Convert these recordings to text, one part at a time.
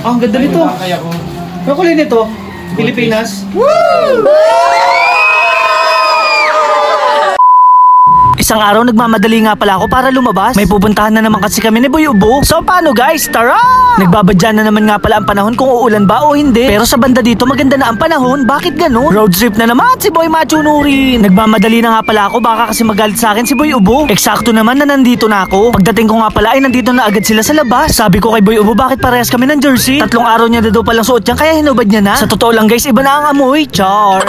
Ang ganda nito. Kaya ko. Ano kulay nito? Pilipinas? Isang araw nagmamadali nga pala ako para lumabas. May pupuntahan na naman kasi kami ni Boy Ubo. So paano guys? Tara! Nagbabadya na naman nga pala ang panahon kung uulan ba o hindi. Pero sa banda dito maganda na ang panahon. Bakit ganun? Road trip na naman si Boy Machunurin. Nagmamadali na nga pala ako baka kasi magalit sa akin si Boy Ubo. Eksakto naman na nandito na ako. Pagdating ko nga pala ay nandito na agad sila sa labas. Sabi ko kay Boy Ubo bakit parehas kami ng jersey? 3 araw niya na daw palang suot yan kaya hinubad niya na. Sa totoo lang guys iba na ang amoy. Char!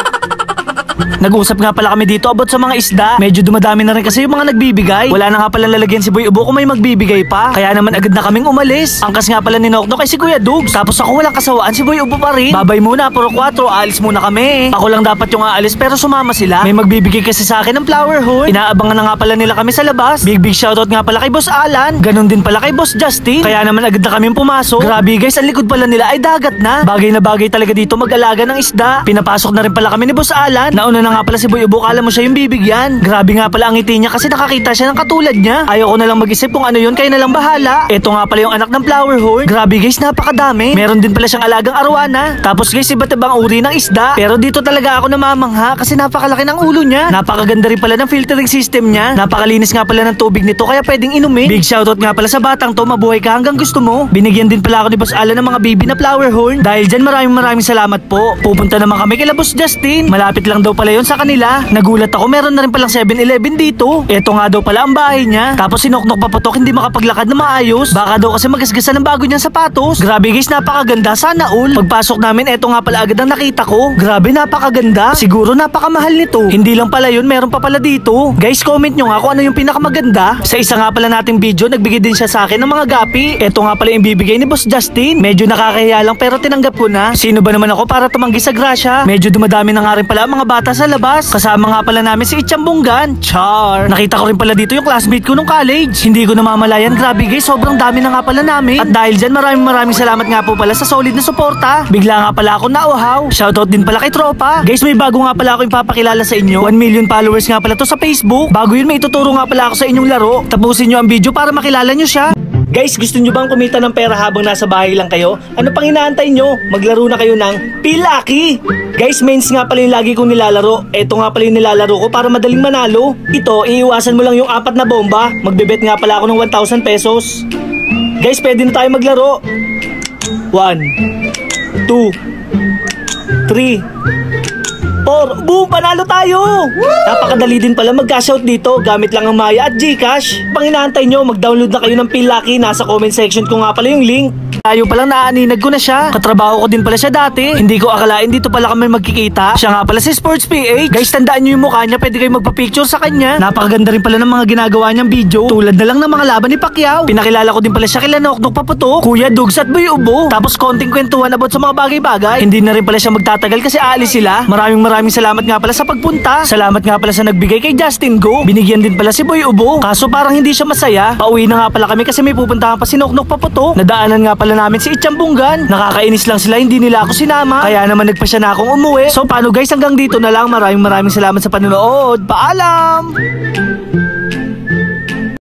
Nag-usap nga pala kami dito about sa mga isda. Medyo dumadami na rin kasi yung mga nagbibigay. Wala na nga pala lalagyan si Boy Ubo kung may magbibigay pa. Kaya naman agad na kaming umalis. Angkas nga pala ni Noknok kay si Kuya Dugs. Tapos ako walang kasawaan si Boy Ubo pa rin. Babay muna, puro 4, aalis muna kami. Ako lang dapat yung aalis pero sumama sila. May magbibigay kasi sa akin ng flower horn. Inaabangan na nga pala nila kami sa labas. Big shoutout nga pala kay Boss Alan. Ganon din pala kay Boss Justin. Kaya naman agad na kaming pumasok. Grabe guys, ang likod pala nila ay dagat na. Bagay na bagay talaga dito mag-alaga ng isda. Pinapasok na rin pala kami ni Boss Alan. Nauna na nga pala si Boy Ubo, kala mo siya yung bibigyan. Grabe nga pala ang ngiti niya kasi nakakita siya ng katulad niya. Ayaw ko na lang mag-isip kung ano yun, kayo na lang bahala. Ito nga pala yung anak ng flower horn. Grabe guys, napakadami. Meron din pala siyang alagang arwana. Tapos guys, iba't ibang uri ng isda. Pero dito talaga ako namamangha kasi napakalaki ng ulo niya. Napakaganda rin pala ng filtering system niya. Napakalinis nga pala ng tubig nito kaya pwedeng inumin. Big shoutout nga pala sa batang to, mabuhay ka hanggang gusto mo. Binigyan din pala ako ni Boss Alan ng mga baby na flower horn. Dahil dyan maraming salamat po. Pupunta naman kami kay Boss Justin. Malapit lang daw pala yun sa kanila. Nagulat ako, meron na rin palang 7-Eleven dito. Ito nga daw pala ang bahay niya. Tapos sinoknok papatok, hindi makapaglakad na maayos. Baka daw kasi magasgasan ng bago niyang sapatos. Grabe guys, napakaganda. Sana all. Pagpasok namin, eto nga pala agad ang nakita ko. Grabe, napakaganda. Siguro napakamahal nito. Hindi lang pala yun, meron pa pala dito. Guys, comment nyo nga kung ano yung pinakamaganda. Sa isa nga pala nating video, nagbigay din siya sa akin ng mga gapi. Eto nga pala yung bibigay ni Boss Justin. Medyo nakakahiya lang pero tinanggap ko na. Sino ba naman ako para tumanggi sa grasya? Medyo dumadami na nga rin pala ang mga bata sa labas. Kasama nga pala namin si Itchambunggan. Char! Nakita ko rin pala dito yung classmate ko nung college. Hindi ko namamalayan. Grabe guys, sobrang dami na nga pala namin. At dahil dyan, maraming salamat nga po pala sa solid na suporta. Bigla nga pala ako nauhaw. Shoutout din pala kay Tropa. Guys, may bago nga pala ako ipapakilala sa inyo. 1 million followers nga pala to sa Facebook. Bago yun, may ituturo nga pala ako sa inyong laro. Tapusin nyo ang video para makilala nyo siya. Guys, gusto nyo bang kumita ng pera habang nasa bahay lang kayo? Ano pang inaantay nyo? Maglaro na kayo ng Pilaki! Guys, mains nga pala yung lagi kong nilalaro. Ito nga pala yung nilalaro ko para madaling manalo. Ito, iiwasan mo lang yung 4 na bomba. Magbebet nga pala ako ng 1,000 pesos. Guys, pwede na tayo maglaro. 1, 2, 3, 4. Boom! Panalo tayo! Napakadali din pala mag-cash-out dito. Gamit lang ang Maya at Gcash. Pang inaantay nyo, mag-download na kayo ng Pilaki. Nasa comment section ko nga pala yung link. Tayo palang naaaninag ko na siya. Katrabaho ko din pala siya dati. Hindi ko akalain dito pala kami magkikita. Siya nga pala si Sports PH. Guys, tandaan nyo yung mukha niya. Pwede kayo magpa-picture sa kanya. Napakaganda rin pala ng mga ginagawa niyang video. Tulad na lang ng mga laban ni Pacquiao. Pinakilala ko din pala siya kila Noknok Paputok, Kuya Dugs at Boy Ubo. Tapos konting kwentuhan about sa mga bagay-bagay. Hindi na rin pala siya magtatagal kasi aalis sila. Maraming salamat nga pala sa pagpunta. Salamat nga pala sa nagbigay kay Justin Go. Binigyan din pala si Boy Ubo. Kaso parang hindi siya masaya. Pauwi na nga pala kami kasi may pupuntahan pa si Noknok Paputok. Nadaanan nga pala namin si Itchambunggan. Nakakainis lang sila, hindi nila ako sinama. Kaya naman nagpasya na akong umuwi. So paano guys, hanggang dito na lang. Maraming salamat sa panonood. Paalam!